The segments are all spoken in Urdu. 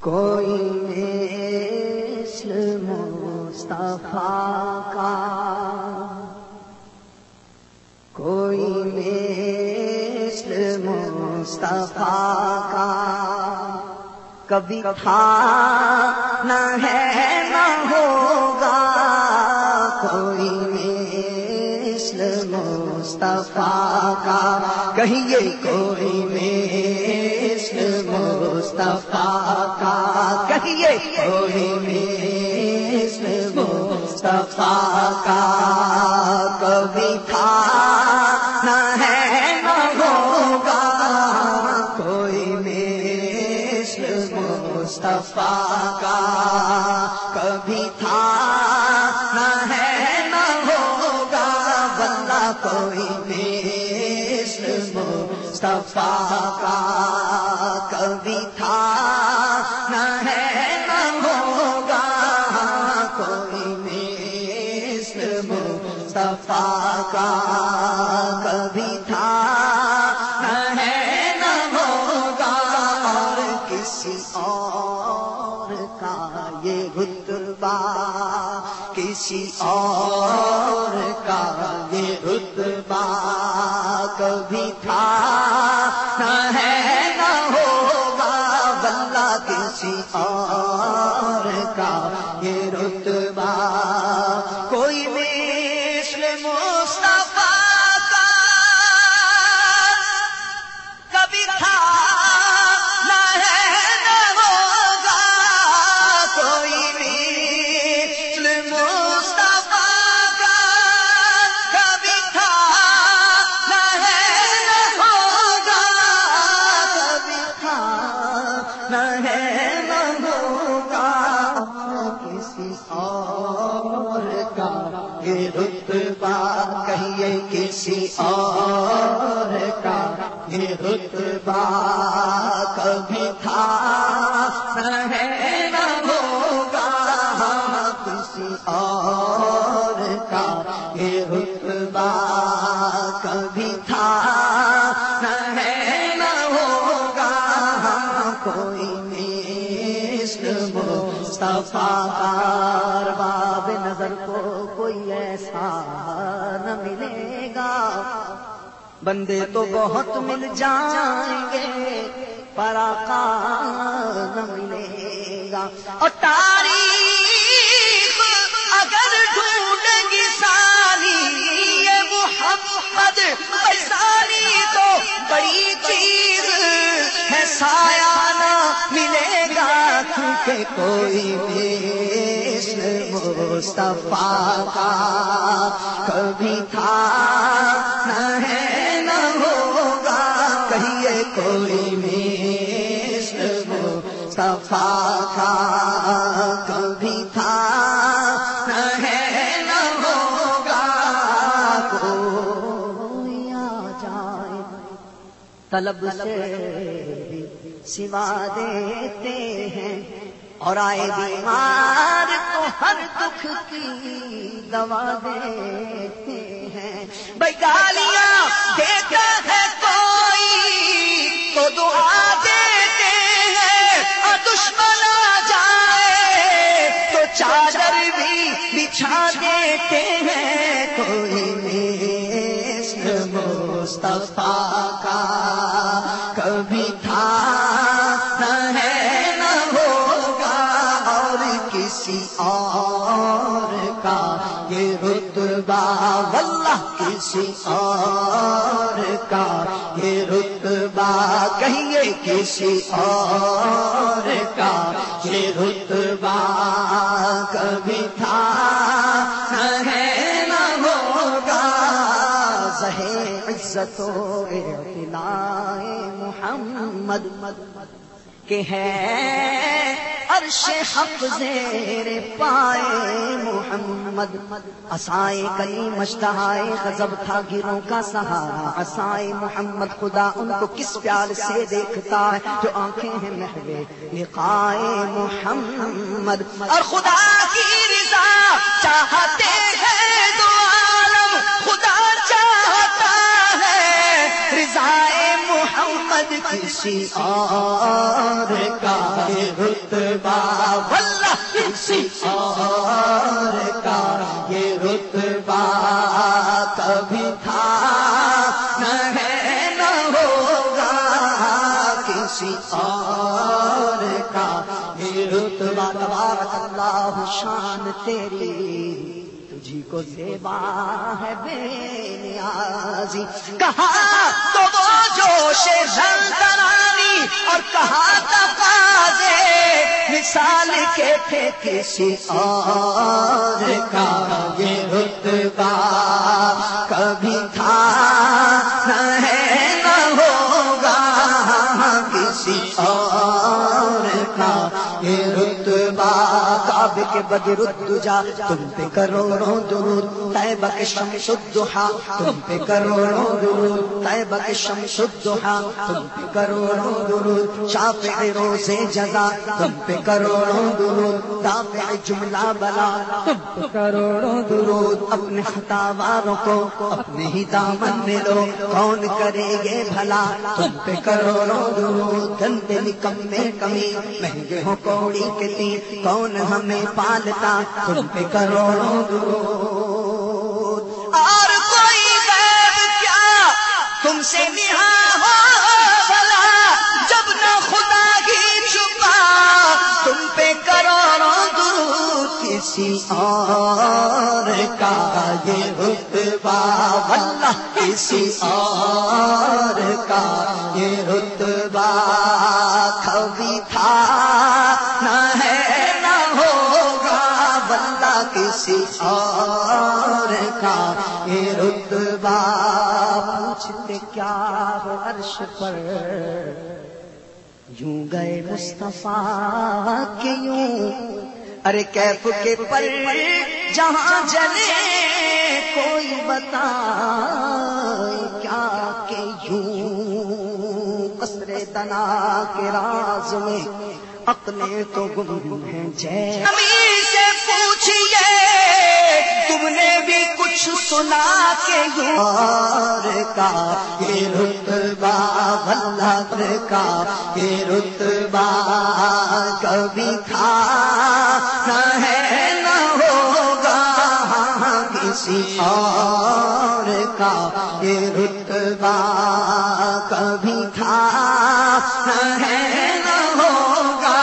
کوئی مثل مصطفیٰ کا، کوئی مثل مصطفیٰ کا کبھی تھا نہ ہے نہ ہوگا، کوئی مثل مصطفیٰ کا، کہیے کوئی مثل مصطفیٰ کا، کہیے کوئی مثل مصطفیٰ کا کبھی تھا نہ ہے نہ ہوگا، کوئی مثل مصطفیٰ کا کبھی تھا نہ ہے نہ ہوگا، واللہ کوئی مثل مصطفیٰ کا کبھی تھا نہ ہے نہ ہوگا، کوئی مثل مصطفیٰ کا کبھی تھا نہ ہے نہ ہوگا، اور کسی اور کا یہ رتبہ، کسی اور کا یہ رتبہ کبھی تھا نہ ہے نہ ہوگا، واللہ کسی اور کا یہ رتبہ کوئی مثل مصطفیٰ کا کبھی تھا نہ ہے نہ ہوگا، کوئی مثل مصطفیٰ کا کبھی تھا نہ ہے نہ ہوگا، کبھی تھا نہ ہے نہ ہوگا، کسی اور کا یہ رتبہ، کہیے کسی اور کا یہ رتبہ کبھی تھا نہ ہے نہ ہوگا، کسی اور کا یہ رتبہ کبھی تھا نہ ہے نہ ہوگا، کوئی مثل مصطفیٰ کا ارباب نظر کو کوئی ایسا نہ ملے گا، بندے تو بہت مل جائیں گے پر آقا نہ ملے گا، اور تاریخ اگر ڈھونڈے گی ساری یہ محمد ثانی تو بڑی چیز ہے سایہ نہ ملے گا، کیونکہ کوئی مثل مصطفیٰ کا کبھی تھا نہ ہے نہ ہوگا، کہیے کوئی مثل مصطفیٰ کا کبھی تھا نہ ہے نہ ہوگا، کوئی آ جائے طلب سے سوا دیتے ہیں، اور آئے بیمار کو ہر دکھ کی دوا دیتے ہیں، بھائی گالیاں دیتا ہے کوئی تو دعا دیتے ہیں، اور دشمن آ جائے تو چادر بھی بچھا دیتے ہیں، کوئی مثل مصطفیٰ کا کبھی تھا نہ ہے نہ ہوگا، اور کسی اور کا یہ رتبہ، واللہ کسی اور کا یہ رتبہ، کہیے کسی اور کا یہ رتبہ کبھی تھا نہ ہے نہ ہوگا، زہے عزت و اعتلاء محمد کہ ہے عرش حق زیر پائے محمد، عصائے کلیم اشتہائے غضب تھا گروں کا سہارا، عصائے محمد خدا ان کو کس پیار سے دیکھتا ہے جو آنکھیں ہیں محو لقائے محمد، اور خدا کی رضا چاہتے ہیں دو عالم، خدا چاہتا ہے رضائے محمد کسی اور کا یہ رتبہ، واللہ کسی اور کا یہ رتبہ کبھی تھا نہ ہے نہ ہوگا، کسی اور کا یہ رتبہ۔ تبارک اللہ شان تیری تجھی کو زیبا ہے بے نیازی، کہا تو وہ جوش زلزلانی اور کہا تقاضے مثال کے تھے کسی اور کا یہ رتبہ کبھی تھا نہ ہے نہ ہوگا، کسی اور کا یہ رتبہ۔ کعبے کے بدر الدجا تم پہ کروڑوں درود، طیبہ کے شمس الضحیٰ تم پہ کروڑوں درود، طیبہ کے شمس الضحیٰ تم پہ کروڑوں درود، شافع روز جزا تم پہ کروڑوں درود، دافع جملہ بلا تم پہ کروڑوں درود۔ اپنے خطاواروں کو اپنے ہی دامن میں لو، کون کرے گے بھلا تم پہ کروڑوں درود۔ گندے نکمے کمی مہنگے ہو کوڑی کے تیر، کون ہمیں پالتا تم پہ کروڑوں درود۔ اور کوئی غیب کیا تم سے نہا ہو بھلا، جب نہ خدا ہی چھپا تم پہ کروڑوں درود، کسی اور کا یہ رتبہ، واللہ کسی اور کا یہ رتبہ کبھی تھا نہ ہے نہ ہوگا، واللہ کسی اور کا یہ رتبہ۔ پوچھتے کیا ہو عرش پر یوں گئے مصطفیٰ کے یوں، ارے کیف کے پر جہاں جلے کوئی بتائے کیا کہ یوں قصر دنا کے راز میں اپنے تو گم ہیں جے۔ امیر سے پوچھئے تم نے بھی کچھ سنا کہ یوں اور کا یہ رتبہ، واللہ کا یہ رتبہ کبھی تھا نہ ہے نہ ہوگا، کسی اور کا یہ رتبہ کبھی تھا نہ ہے نہ ہوگا۔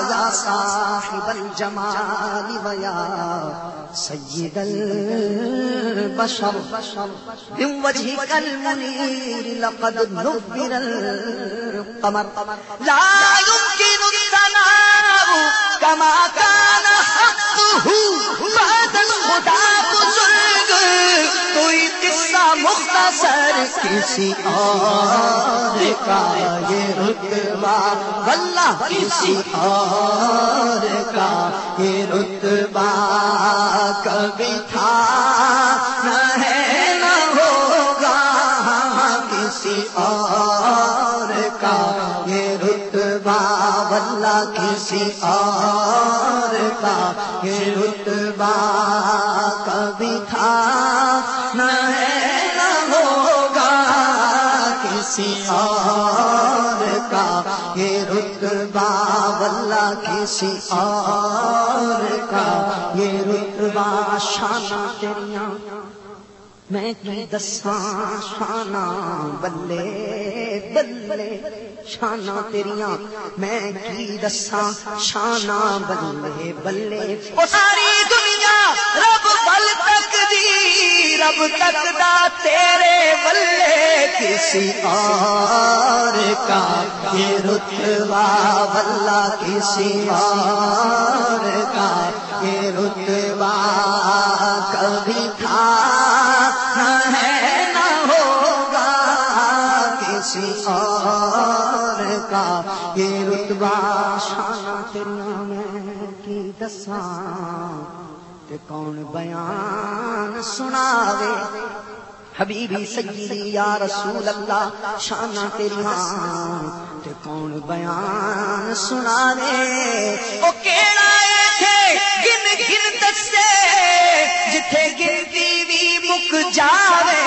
یا صاحب الجمال ویا سید البشر من وجهك المنير لقد نبر القمر، لا يمكن الثناء كما كان حقه بعد الخدا بزرگ، کوئی قصہ مختصر کسی اور کا یہ رتبہ، واللہ کسی اور کا یہ رتبہ کبھی تھا نہ ہے نہ ہوگا، کسی اور کا یہ رتبہ، واللہ کسی اور کا یہ رتبہ کبھی تھا نہ ہے نہ ہوگا، کسی اور کا یہ رتبہ، واللہ کسی اور کا یہ رتبہ۔ شانہ تیریاں میں کی دساں شانہ بلے بلے، شانہ تیریاں میں کی دساں شانہ بلے بلے، وہ ساری دنیا رب بل تک دی رب تک دا تیرے بلے، کسی اور کا یہ رتبہ، واللہ کسی اور کا یہ رتبہ کبھی تھا نہ ہے نہ ہوگا، کسی اور کا یہ رتبہ۔ شانہ تیریاں میں کی دساں تے کون بیان سناوے، حبیبی سیدی یا رسول اللہ شانہ تیریاں تے کون بیان سناوے، او کیڑا تھے گن گن دسے جتھے گنتی بھی مک جاوے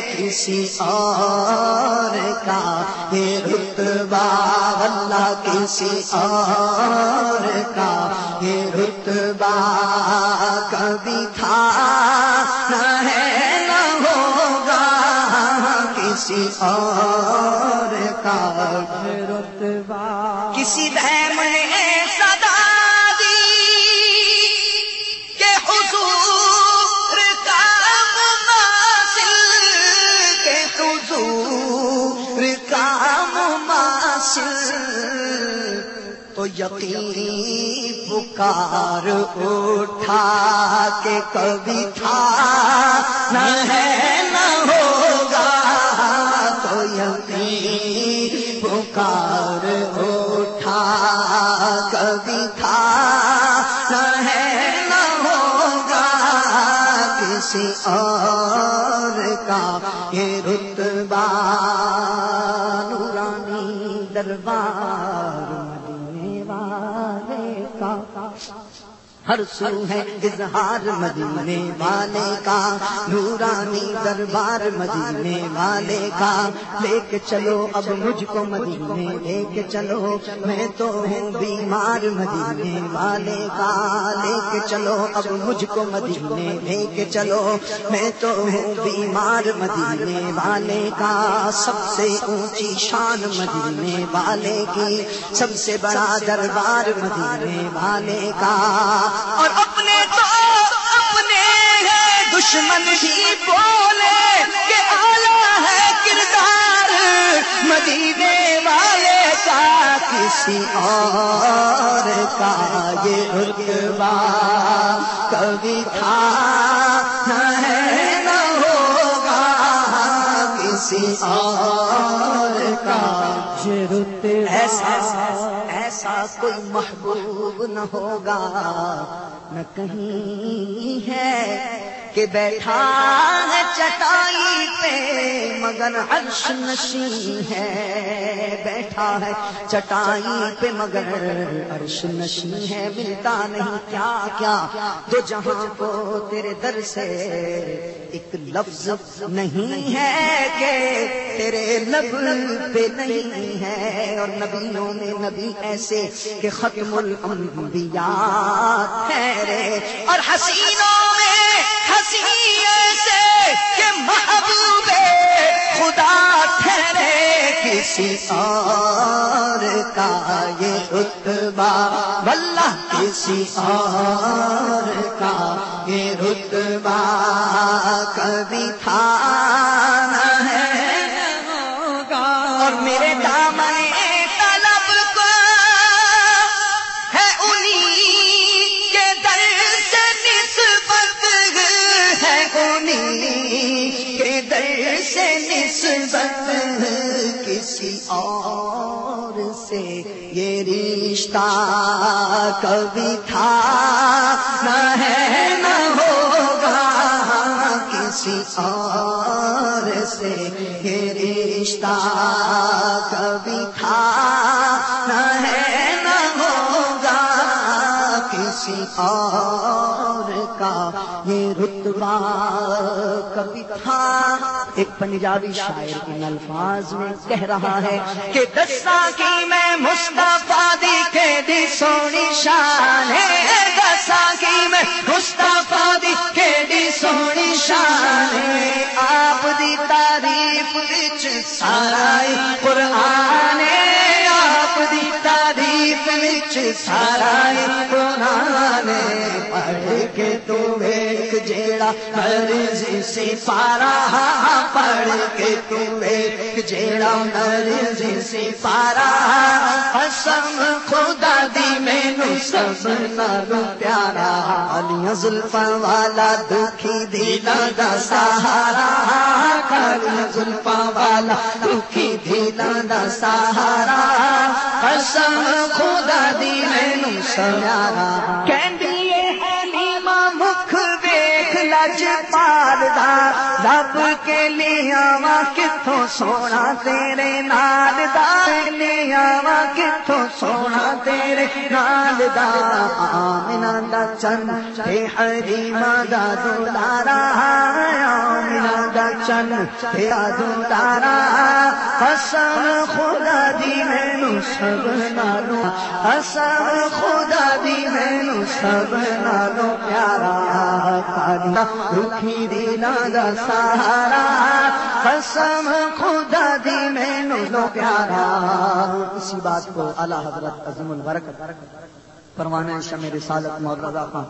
کسی اور کا یہ رتبہ، واللہ کسی اور کا یہ رتبہ کبھی تھا نہ ہے نہ ہوگا کسی اور کا رتبہ۔ کسی دہم نے صدا دی کہ حضور کا مماثل، کہ حضور کا مماثل، تو یقین پکار اٹھا کہ کبھی تھا نہ ہے نہ ہوگا، تو یقین پکار اٹھا کبھی تھا نہ ہے نہ ہوگا کسی اور کا یہ رتبہ۔ نورانی دربار مدینے والے کا، ہر سو ہے اظہار مدینے والے کا، نورانی دربار مدینے والے کا، لے کے چلو اب مجھ کو مدینے لے کے چلو، میں تو ہوں بیمار مدینے والے کا، لے کے چلو اب مجھ کو مدینے لے کے چلو، میں تو ہوں بیمار مدینے والے کا۔ سب سے اونچی شان مدینے والے کی، سب سے بڑا دربار مدینے والے کا، اور اپنے تو اپنے ہے دشمن بھی بولے کہ اعلیٰ ہے کردار مدینے والے کا، کسی اور کا یہ رتبہ کبھی تھا نہ ہے نہ ہوگا کسی اور کا یہ رتبہ۔ ایسا کوئی محبوب نہ ہوگا نہ کہیں ہے کہ بیٹھا ہے چٹائی پہ مگر عرش نشین ہے، بیٹھا ہے چٹائی پہ مگر عرش نشین ہے، ملتا نہیں کیا کیا دو جہاں کو تیرے در سے ایک لفظ نہیں ہے کہ تیرے لب پہ نہیں ہے، اور نبیوں میں نبی ایسے کہ ختم الانبیاء ٹھہرے، اور حسینوں میں حسین ایسے کہ محبوب خدا ٹھہرے، کسی اور کا یہ رتبہ، واللہ کسی اور کا یہ رتبہ کبھی تھا نہ ہے ہوگا۔ اور میرے دامن طلب کو ہے انہی کے در سے نسبت، ہے انہی کے در سے نسبت، کسی اور سے یہ رشتہ کبھی تھا نہ ہے نہ ہوگا کسی اور سے یہ رشتہ کبھی تھا نہ ہے نہ ہوگا کسی اور کا یہ رتبہ کبھی تھا۔ ایک پنجابی شاعر ان الفاظ میں کہہ رہا ہے کہ دساں کی میں مصطفیٰ دی کے دی سونی شان ہے، دساں کی میں مصطفیٰ دی کے دی سونی شان ہے، آپ دی تعریف وچ سارا قرآن ہے، آپ دی تعریف وچ سارا قرآن ہے، پڑھ کے تو ایک جیڑا مرضی سپارہ، پڑھ کے تو ایک جیڑا مرضی سپارہ، قسم خدا دی مینوں سب نالوں پیارا، علی زلفاں والا دکھی دلاں دا سہارا، علی زلفاں والا دکھی دلاں دا سہارا، قسم خدا دی مینوں سب پیارا، کہندی اے حلیمہ مکھ ویکھ لا لج پالدا رب کے لیا وا کتوں سونا تیرے نال دا لیا وا کتوں سونا تیرے نال دا آمنہ دا چن تے حلیمہ دا دلارا آمنہ دا چن تے دلارا قسم خدا دی مینوں سب نالوں قسم خدا دی مینوں سب نالوں پیارا کالا رکھی دینا دا سہارا قسم خدا دی مینوں پیارا. اسی بات کو اعلیٰ حضرت عظیم البرکت پروانہ شمع رسالت مولانا خان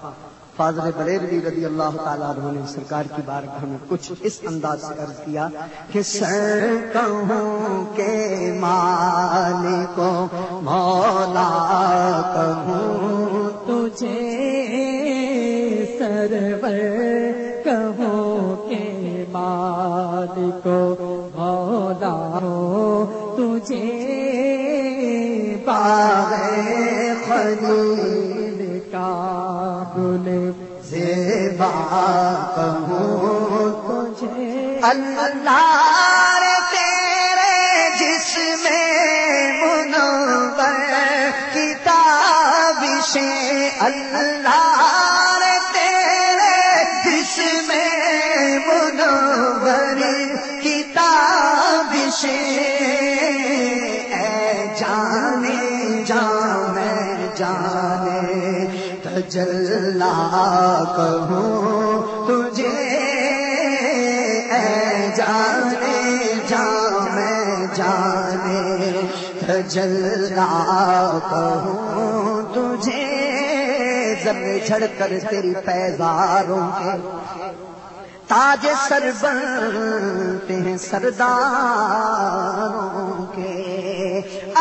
فاضل بریلوی رضی اللہ تعالیٰ عنہ نے سرکار کی بارگاہ میں کچھ اس انداز سے عرض کیا کہ سر کہوں کہ مالک و مولا کہوں تجھے سرور کہوں کہ مالک و مولا تجھے باغ خلیل کا گل زیبا کہوں تجھے اللہ تیرے جسم منور کتاب سے اللہ تیرے جسم منور کتاب سے تجلا کہوں تجھے اے جانے جا میں جانے تجلا کہوں تجھے زب جھڑ کر تیری پیزاروں کے تاج سر بنتے ہیں سرداروں کے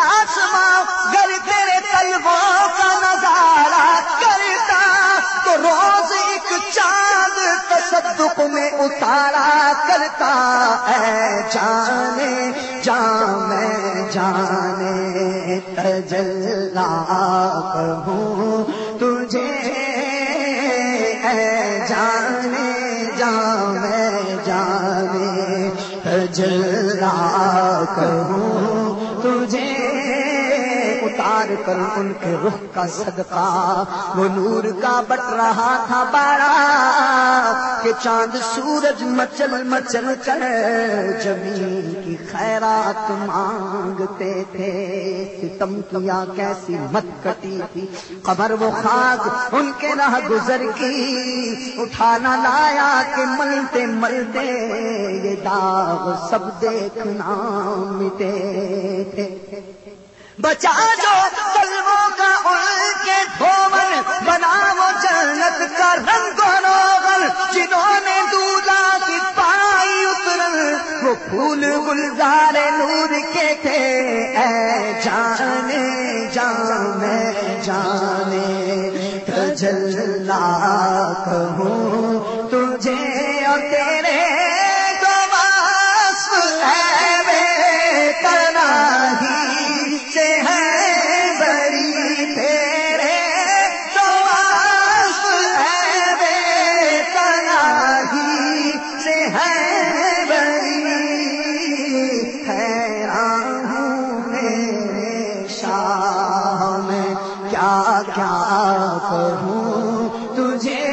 آسماں گر تیرے طلبوں کا نظارہ کرتا تو روز ایک چاند تصدق میں اتارا کرتا اے جانے جا میں جانے تجلا کہوں تجھے اے جانے جا میں جانے تجلا کہوں تجھے اتار کر ان کے رخ کا صدقہ وہ نور کا بٹ رہا تھا بارہ کہ چاند سورج مچل مچل کر زمین کی خیرات مانگتے تھے. ستم کیا کیسی مت کٹی تھی قبر وہ خاک ان کے راہ گزر کی اٹھانا لایا کہ ملتے ملتے یہ داغ سب دیکھنا مٹے تھے. بچا جو قلبوں کا ان کے دھومن بنا وہ جنت کا رنگ و روغن جنہوں نے دودھا کی پائی اترن وہ پھول گلزار نور کے تھے. اے جانے جا میں جانے تجلا کہوں تجھے اور تیرے کہوں تجھے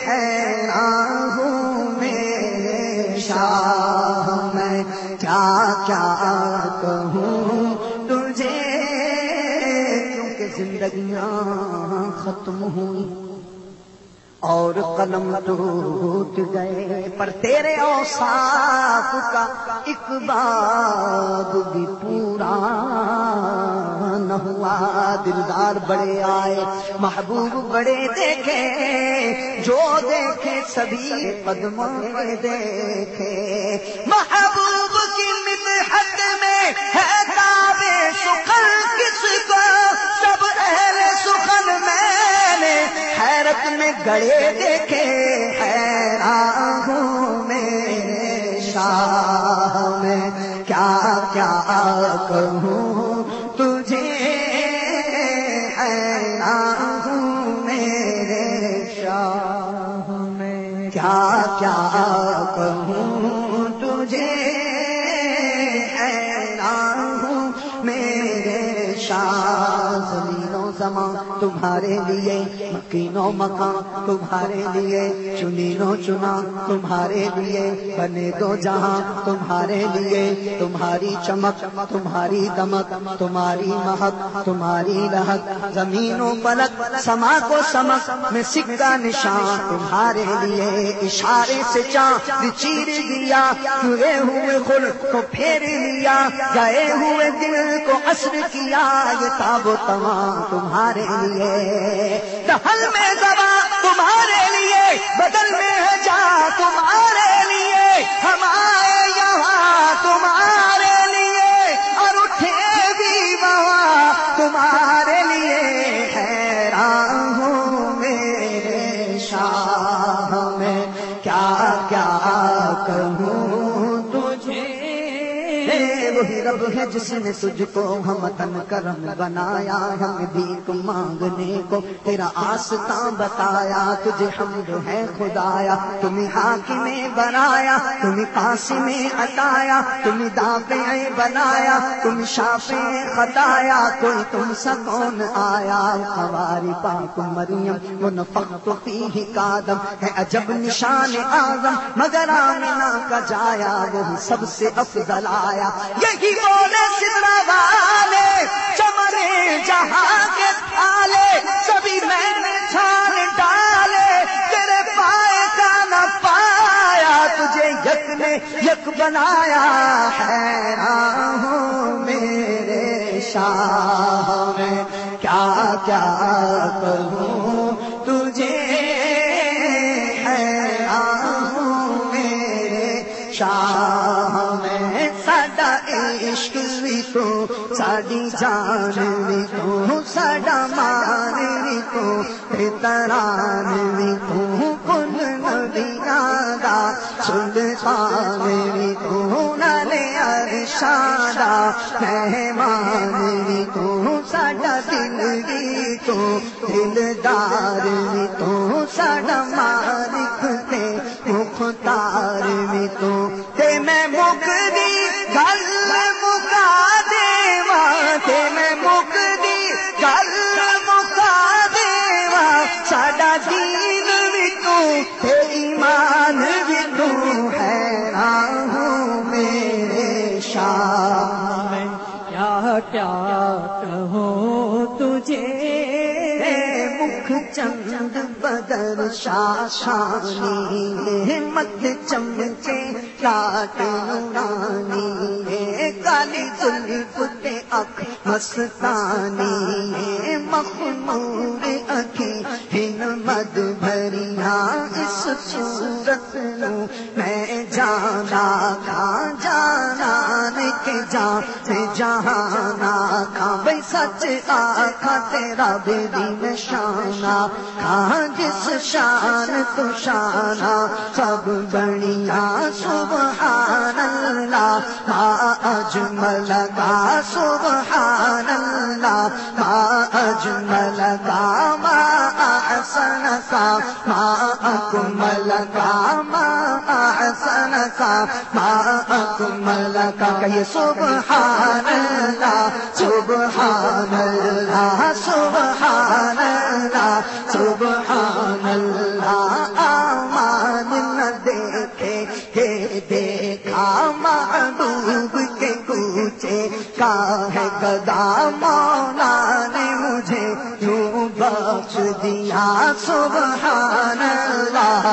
حیران ہوں میرے شاہ میں کیا کہوں تجھے کیونکہ زندگیاں ختم ہوئی اور قلم ٹوٹ گئے پر تیرے اوصاف کا ایک باب بھی پورا نہ ہوا. دلدار بڑے آئے محبوب بڑے دیکھے جو دیکھے سبھی قدموں میں دیکھے. محبوب کی مدحت میں ہے تابع سخن کس کو سب اہل سخن میں نے حیرت میں گڑے دیکھے. حیران ہوں میرے شاہ میں کیا کہوں تجھے حیران ہوں میرے شاہ میں. کیا کہوں تجھے، حیران ہوں میرے شاہ، زمین و زمان تمہارے لیے، مکین و مکان تمہارے لیے، چنین و چنا تمہارے لیے، بنے دو جہاں تمہارے لیے، تمہاری چمک تمہاری دمک تمہاری مہک تمہاری لہک، زمین و فلک سما کو سمک میں سکہ نشان تمہارے لیے، اشارے سے چاند چیر دیا، ہوئے ہوئے خلق کو پھیر لیا، گئے ہوئے دل کو عصر کیا، یہ تاب و تمام تمہارے لیے، دہل میں زبان تمہارے لیے، بدل میں ہے جہاں تمہارے لیے، ہم آئے یہاں تمہارے لیے، اور اٹھے بھی وہاں تمہارے لیے، حیران ہوں میرے شاہ میں کیا کیا کہوں تجھے، وہی رب ہے جس نے تجھ کو ہمتن کرم بنایا، ہم بھیک مانگنے کو تیرا آستاں بتایا، تجھے حمد ہے خدایا، تمہیں حاکم بنایا، تمہیں قاسم عطایا، تمہیں دافع بنایا، تم شافع خطایا، کوئی تم سا کون آیا، خواری پاک مریم ونفخت فیہ کادم، ہے عجب نشان اعظم مگر آمنہ کا جایا، وہی سب سے افضل آیا، یہی بولے سدرا والے چمرے جہاں کے تھالے، سبھی میں نے چھان ڈالے، تیرے پائے کا نہ پایا، تجھے یک نے یک بنایا، حیران ہوں میرے شاہ میں کیا کیا کہوں تجھے، حیران ہوں میرے شاہ میں، ساڈا عشق بھی تو ساڈی جان بھی تو ساڈا مان بھی تو تران بھی تو کل نبیاں دا سلطان بھی تو نالے ارشاد مہمان بھی تو ساڈا دل بھی تو دلدار بھی تو ساڈا مالک تے مختار بھی تو، تے میں مکدی گل مکا دیواں، تے میں مکدی گل مکا دیواں، ساڈا دین بھی تو تے ایمان بھی تو، حیران ہوں میرے شاہ میں کیا کیا کہوں تجھے، مکھ چند بدر شاشانی، مد چمچے لاٹ نورانی، کالی زلف تے اکھ مستانی، مخمور اکھیں ہن مد بھریاں، اس صورت نو میں جانا کھا جانا کے جان جہانا کھا، بھئی سچ آکھا تیرا بے دین شانہ کھا، جس شان تو شانہ سب بڑھیا، سبحان اللہ ما اجمل کا، سبحان اللہ ما اجمل کا، ما احسن کا، ما اکمل کا، ما احسن کا، ما اکمل کا، کہیے سبحان اللہ سبحان اللہ سبحان اللہ سبحان اللہ، آمان نہ دیکھے کہ دیکھا محبوب کے کوچے کا ہے گدا، مولا نے مجھے یوں بخش دیا، سبحان اللہ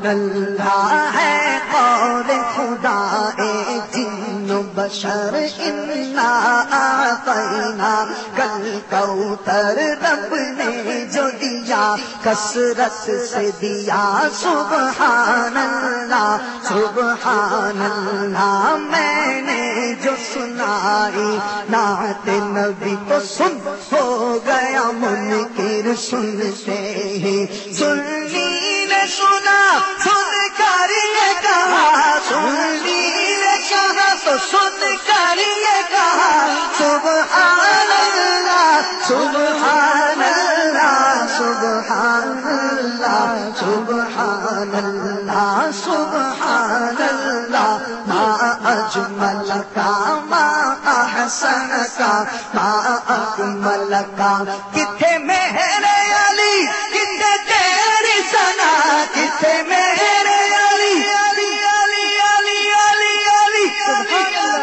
اللہ ہے قول خدا اے جن و بشر، انا اعطینا کل کوثر، رب نے جو دیا کثرت سے دیا، سبحان اللہ سبحان اللہ، میں نے جو سنائی نعت نبی تو سن ہو گیا منکر، سنتے ہی سنی نے سنا، سن کر یہ کہا، سنی نے کہا تو سن کر یہ کہا، سبحان اللہ سبحان اللہ سبحان اللہ سبحان اللہ۔ ما احسن کا ما اکمل کا کتھے میرے علی کتھے تیری ثنا کتھے میرے علی علی علی علی علی علی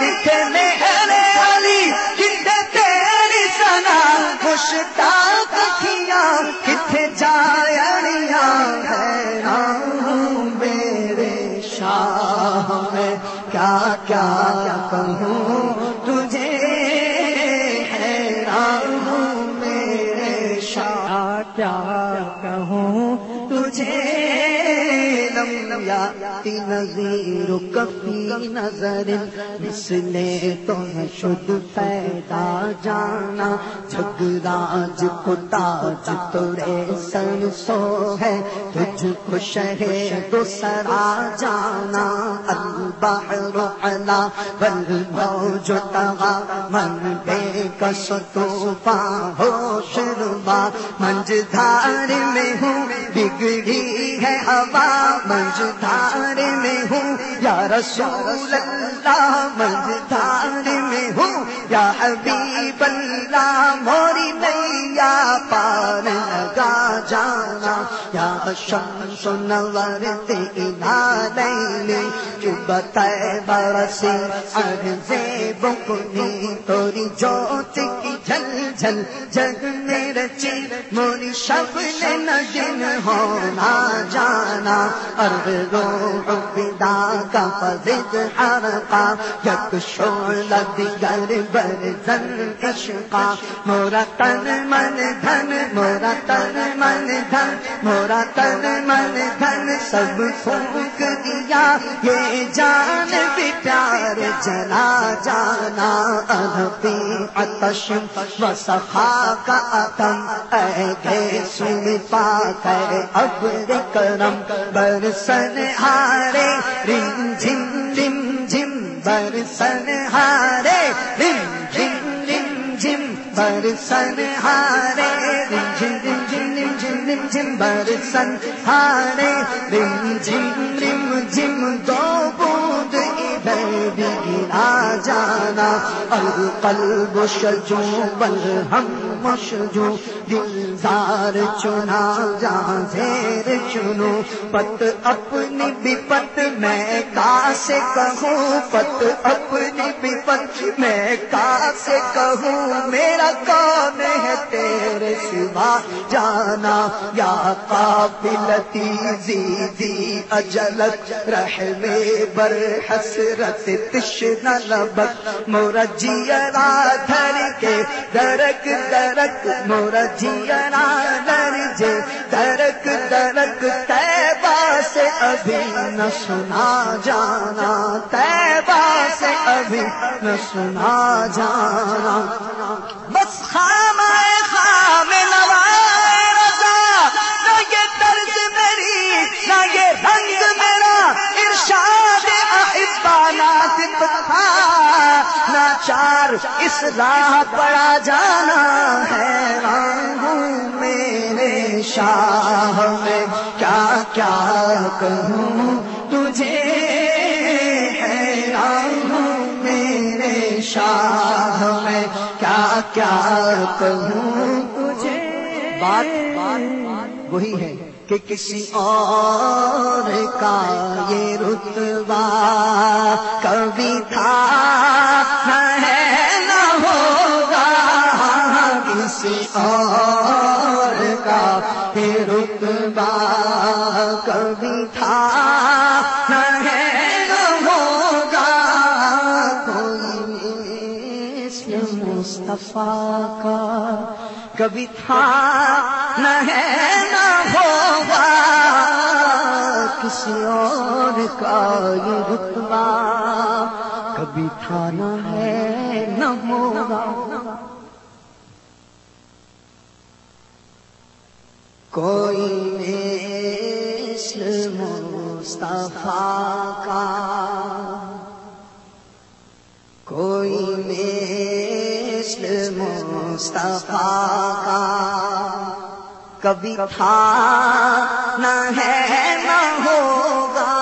کتھے میرے علی کتھے تیری ثنا مشتاق کھیاں کتھے جایڑیاں حیران میرے شاہ میں کیا کیا کہوں تجھے حیران میرے شاہ کیا کہوں تجھے لم یاتی نظیرک فی نظر مثل تم شد پیدا جانا جگراج کو تاج تورے سر سو ہے تجھ کو شہد سرا جانا البحر علا والموج طغا من بے کس طوفان ہو شربا منجدھار میں ہوں بگڑی ہے ہوا منجدھار میں ہوں یا رسول اللہ منجدھار میں ہوں یا حبیب اللہ موری نیا پار لگا جانا یا شمس نورت الى لیل جبت برسی عرض بکنی توری جوت کی جھل جھل جگ میں رچی موری شب نے نگن ہونا جانا ارغ روح فدا کا فضد حرقا یک شعلہ دیگر برزن عشقا مورا تن من دھن مورا تن من دھن مورا تن من دھن سب پھونک دیا یہ جان بھی پیار جلا جانا الفی عطش و سخا کا اتم اے گیس میں پاک ہے ابر کرم برسن ہارے رم جھم رم جھم برسن ہارے رم جھم رم جھم برسن ہارے رم جھم رم جھم رم جھم رم جھم برسن ہارے رم جھم رم جھم دو بوند ادھر بھی گرا جانا القلب شجو والہم مشجو دلدار چنا جہاں زیر چنو پت اپنی بھی پت میں کاسے کہوں پت اپنی بھی پت میں کاسے کہوں میرا کون ہے تیرے سوا جانا یا قافلتی زیدی اجلت رحم بر حسرت تشنہ لبک مورا جیرا دھر کے درک درک مورا جیرا درجے درک درک طیبہ سے ابھی نہ سنا جانا طیبہ سے ابھی نہ سنا جانا بس خام نوائے رضا نہ یہ طرز میری نہ یہ رنگ میرا ارشاد احبانا تھا ناچار اصلاح پڑا جانا حیران ہوں میرے شاہ میں کیا کیا کہوں تجھے حیران ہوں میرے شاہ میں کیا کیا کہوں تجھے بات وہی ہے کہ کسی اور کا یہ رتبہ کبھی تھا نہ ہے نہ ہوگا کسی اور کا یہ رتبہ کبھی تھا نہ ہے نہ ہوگا کوئی مثل مصطفیٰ کا کبھی تھا نہ ہے نہ ہوگا کسی اور کا یہ رتبہ کبھی تھا نہ ہے نہ ہوگا کوئی مثل مصطفیٰ کا کوئی مثل مصطفیٰ کا کبھی تھا نہ ہے نہ ہوگا